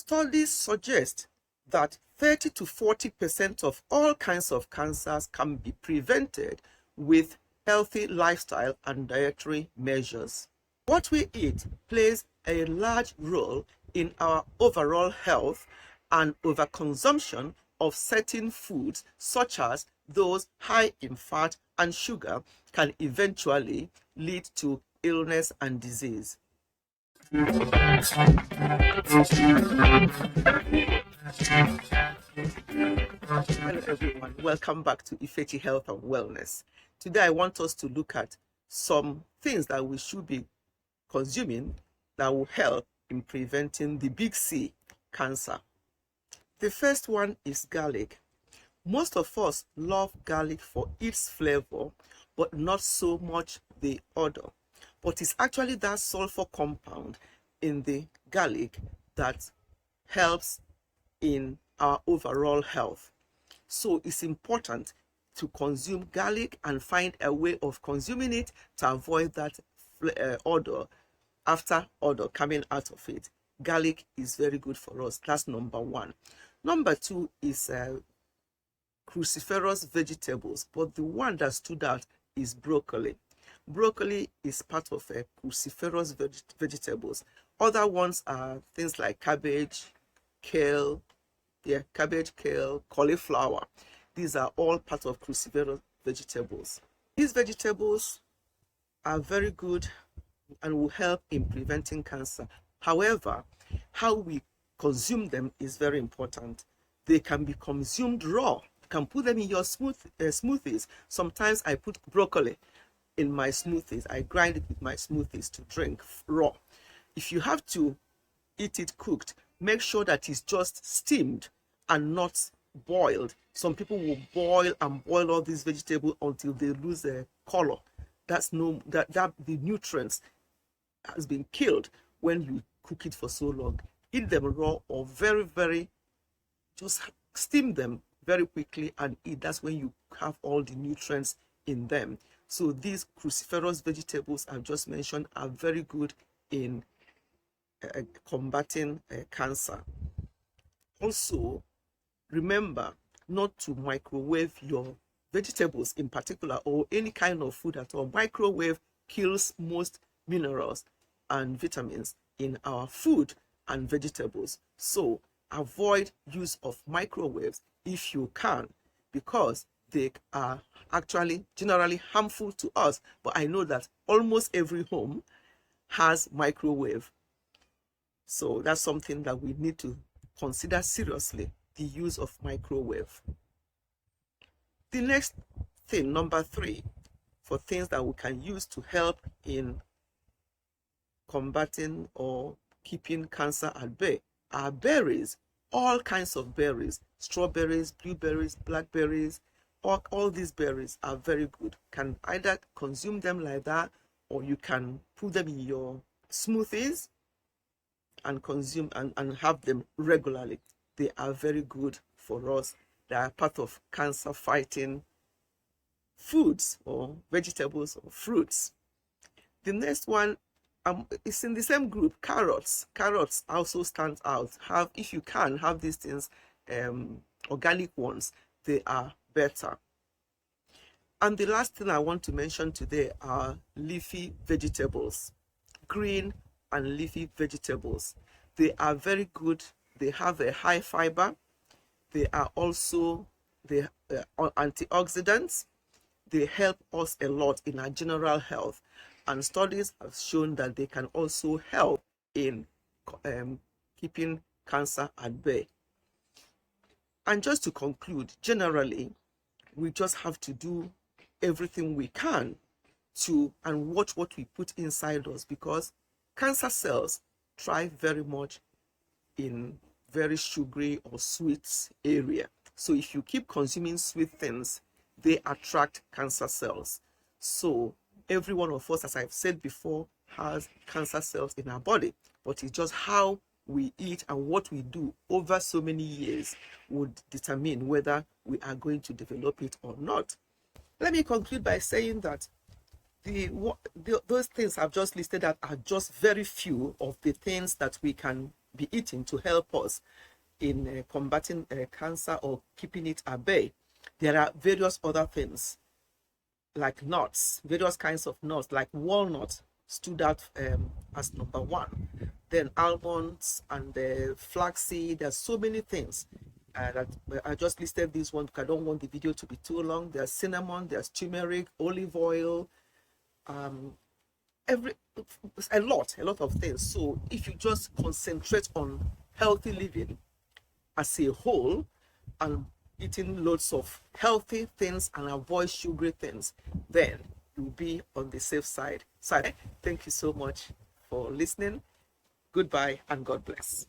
Studies suggest that 30 to 40% of all kinds of cancers can be prevented with healthy lifestyle and dietary measures. What we eat plays a large role in our overall health, and overconsumption of certain foods, such as those high in fat and sugar, can eventually lead to illness and disease. Hello everyone, welcome back to Ifechi Health and Wellness. Today I want us to look at some things that we should be consuming that will help in preventing the big C, cancer. The first one is garlic. Most of us love garlic for its flavor, but not so much the odor. But it's actually that sulfur compound in the garlic that helps in our overall health. So it's important to consume garlic and find a way of consuming it to avoid that odor, after odor coming out of it. Garlic is very good for us. That's number one. Number two is cruciferous vegetables, but the one that stood out is broccoli. Broccoli is part of cruciferous vegetables. Other ones are things like cabbage, kale, cauliflower. These are all part of cruciferous vegetables. These vegetables are very good and will help in preventing cancer. However, how we consume them is very important. They can be consumed raw. You can put them in your smoothies. Sometimes I put broccoli in my smoothies. I grind it with my smoothies to drink raw. If you have to eat it cooked, make sure that it's just steamed and not boiled. Some people will boil all these vegetables until they lose their color. That's the nutrients has been killed when you cook it for so long. Eat them raw or very, just steam them very quickly and eat. That's when you have all the nutrients in them. So these cruciferous vegetables I've just mentioned are very good in combating cancer. Also, remember not to microwave your vegetables in particular, or any kind of food at all. Microwave kills most minerals and vitamins in our food and vegetables. So avoid use of microwaves if you can, because they are actually generally harmful to us. But I know that almost every home has microwave. So that's something that we need to consider seriously, the use of microwave. The next thing, number three, for things that we can use to help in combating or keeping cancer at bay, are berries. All kinds of berries, strawberries, blueberries, blackberries, all these berries are very good. Can either consume them like that, or you can put them in your smoothies and consume and have them regularly. They are very good for us. They are part of cancer fighting foods or vegetables or fruits. The next one is in the same group, carrots. Carrots also stand out. If you can have these things, organic ones, they are better. And the last thing I want to mention today are leafy vegetables, green and leafy vegetables. They are very good. They have a high fiber. They are also antioxidants. They help us a lot in our general health, and studies have shown that they can also help in keeping cancer at bay. And just to conclude, generally, we just have to do everything we can and watch what we put inside us, because cancer cells thrive very much in very sugary or sweet area. So if you keep consuming sweet things, they attract cancer cells. So every one of us, as I've said before, has cancer cells in our body, but it's just how we eat and what we do over so many years would determine whether we are going to develop it or not. Let me conclude by saying that those things I've just listed out are just very few of the things that we can be eating to help us in combating cancer or keeping it at bay. There are various other things like nuts, various kinds of nuts, like walnut stood out as number one. Then almonds and flaxseed. There's so many things that I just listed these ones because I don't want the video to be too long. There's cinnamon, there's turmeric, olive oil, every a lot of things. So if you just concentrate on healthy living as a whole and eating loads of healthy things and avoid sugary things, then you'll be on the safe side. So thank you so much for listening. Goodbye and God bless.